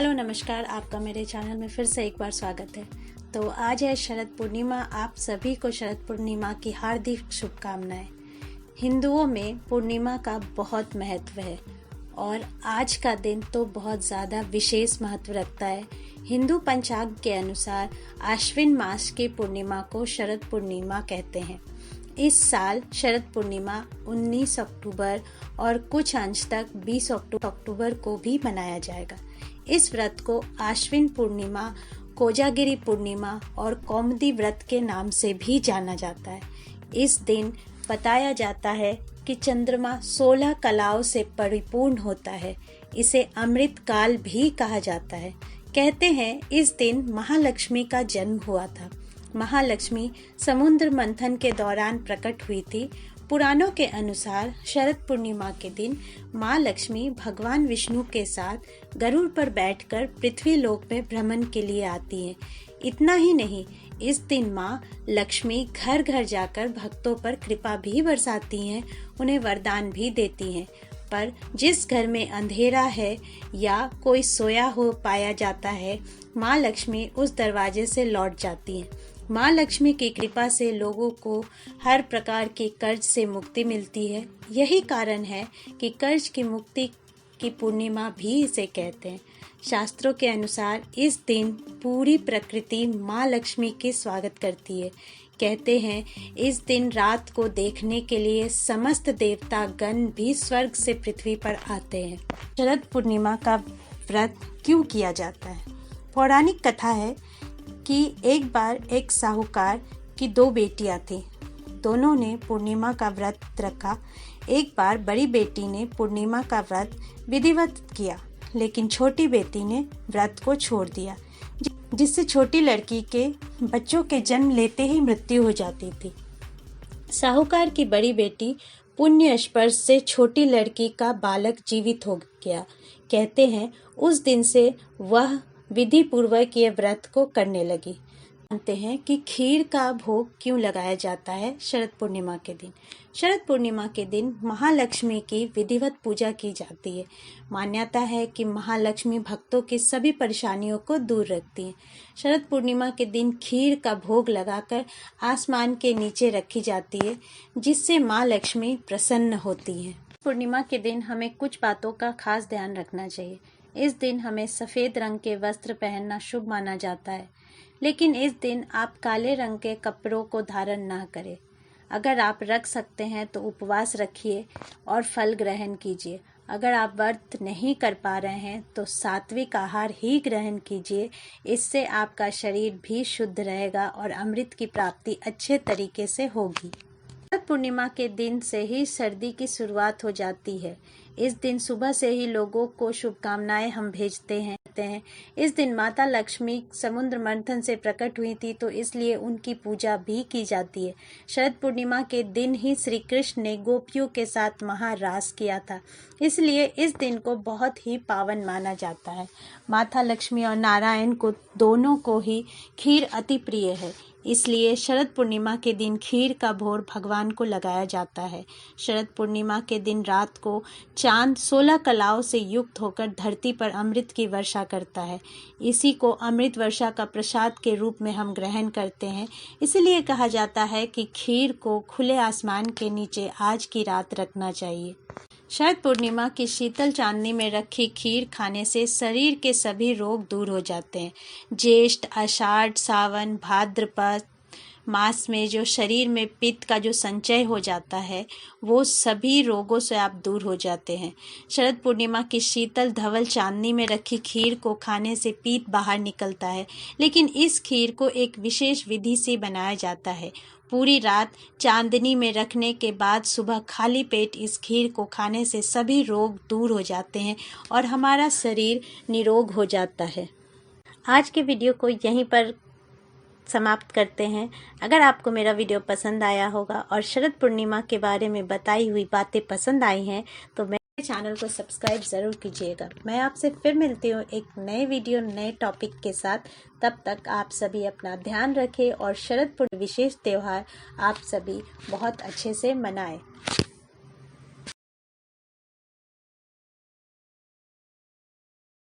Hello नमस्कार, आपका मेरे चैनल में फिर से एक बार स्वागत है। तो आज है शरद पूर्णिमा। आप सभी को शरद पूर्णिमा की हार्दिक शुभकामनाएं। हिंदुओं में पूर्णिमा का बहुत महत्व है और आज का दिन तो बहुत ज़्यादा विशेष महत्व रखता है। हिंदू पंचांग के अनुसार आश्विन मास की पूर्णिमा को शरद पूर्णिमा कहते हैं। इस साल शरद पूर्णिमा 19 अक्टूबर और कुछ अंश तक 20 अक्टूबर को भी मनाया जाएगा। इस व्रत को आश्विन पूर्णिमा, कोजागिरी पूर्णिमा और कौमुदी व्रत के नाम से भी जाना जाता है। इस दिन बताया जाता है कि चंद्रमा 16 कलाओं से परिपूर्ण होता है। इसे अमृत काल भी कहा जाता है। कहते हैं इस दिन महालक्ष्मी का जन्म हुआ था। महालक्ष्मी समुद्र मंथन के दौरान प्रकट हुई थी। पुराणों के अनुसार शरद पूर्णिमा के दिन माँ लक्ष्मी भगवान विष्णु के साथ गरुड़ पर बैठकर पृथ्वी लोक में भ्रमण के लिए आती हैं। इतना ही नहीं, इस दिन माँ लक्ष्मी घर घर जाकर भक्तों पर कृपा भी बरसाती हैं, उन्हें वरदान भी देती हैं। पर जिस घर में अंधेरा है या कोई सोया हो पाया जाता है, माँ लक्ष्मी उस दरवाजे से लौट जाती हैं। माँ लक्ष्मी की कृपा से लोगों को हर प्रकार के कर्ज से मुक्ति मिलती है। यही कारण है कि कर्ज की मुक्ति की पूर्णिमा भी इसे कहते हैं। शास्त्रों के अनुसार इस दिन पूरी प्रकृति माँ लक्ष्मी के स्वागत करती है। कहते हैं इस दिन रात को देखने के लिए समस्त देवता गण भी स्वर्ग से पृथ्वी पर आते हैं। शरद पूर्णिमा का व्रत क्यों किया जाता है? पौराणिक कथा है कि एक बार एक साहूकार की 2 बेटियां थीं। दोनों ने पूर्णिमा का व्रत रखा। एक बार बड़ी बेटी ने पूर्णिमा का व्रत विधिवत किया, लेकिन छोटी बेटी ने व्रत को छोड़ दिया, जिससे छोटी लड़की के बच्चों के जन्म लेते ही मृत्यु हो जाती थी। साहूकार की बड़ी बेटी पुण्य स्पर्श से छोटी लड़की का बालक जीवित हो गया। कहते हैं उस दिन से वह विधि पूर्वक ये व्रत को करने लगी। जानते हैं कि खीर का भोग क्यों लगाया जाता है शरद पूर्णिमा के दिन? शरद पूर्णिमा के दिन महालक्ष्मी की विधिवत पूजा की जाती है। मान्यता है कि महालक्ष्मी भक्तों की सभी परेशानियों को दूर रखती हैं। शरद पूर्णिमा के दिन खीर का भोग लगाकर आसमान के नीचे रखी जाती है, जिससे माँ लक्ष्मी प्रसन्न होती हैं। पूर्णिमा के दिन हमें कुछ बातों का खास ध्यान रखना चाहिए। इस दिन हमें सफ़ेद रंग के वस्त्र पहनना शुभ माना जाता है, लेकिन इस दिन आप काले रंग के कपड़ों को धारण ना करें। अगर आप रख सकते हैं तो उपवास रखिए और फल ग्रहण कीजिए। अगर आप व्रत नहीं कर पा रहे हैं तो सात्विक आहार ही ग्रहण कीजिए। इससे आपका शरीर भी शुद्ध रहेगा और अमृत की प्राप्ति अच्छे तरीके से होगी। शरद पूर्णिमा के दिन से ही सर्दी की शुरुआत हो जाती है। इस दिन सुबह से ही लोगों को शुभकामनाएं हम भेजते हैं। इस दिन माता लक्ष्मी समुद्र मंथन से प्रकट हुई थी, तो इसलिए उनकी पूजा भी की जाती है। शरद पूर्णिमा के दिन ही श्री कृष्ण ने गोपियों के साथ महारास किया था, इसलिए इस दिन को बहुत ही पावन माना जाता है। माता लक्ष्मी और नारायण को दोनों को ही खीर अति प्रिय है, इसलिए शरद पूर्णिमा के दिन खीर का भोग भगवान को लगाया जाता है। शरद पूर्णिमा के दिन रात को चांद 16 कलाओं से युक्त होकर धरती पर अमृत की वर्षा करता है। इसी को अमृत वर्षा का प्रसाद के रूप में हम ग्रहण करते हैं। इसलिए कहा जाता है कि खीर को खुले आसमान के नीचे आज की रात रखना चाहिए। शरद पूर्णिमा की शीतल चांदनी में रखी खीर खाने से शरीर के सभी रोग दूर हो जाते हैं। ज्येष्ठ, आषाढ़, सावन, भाद्रपद मास में जो शरीर में पित्त का जो संचय हो जाता है, वो सभी रोगों से आप दूर हो जाते हैं। शरद पूर्णिमा की शीतल धवल चांदनी में रखी खीर को खाने से पित्त बाहर निकलता है, लेकिन इस खीर को एक विशेष विधि से बनाया जाता है। पूरी रात चांदनी में रखने के बाद सुबह खाली पेट इस खीर को खाने से सभी रोग दूर हो जाते हैं और हमारा शरीर निरोग हो जाता है। आज के वीडियो को यहीं पर समाप्त करते हैं। अगर आपको मेरा वीडियो पसंद आया होगा और शरद पूर्णिमा के बारे में बताई हुई बातें पसंद आई हैं तो मेरे चैनल को सब्सक्राइब ज़रूर कीजिएगा। मैं आपसे फिर मिलती हूँ एक नए वीडियो नए टॉपिक के साथ। तब तक आप सभी अपना ध्यान रखें और शरद पूर्णिमा विशेष त्यौहार आप सभी बहुत अच्छे से मनाएं।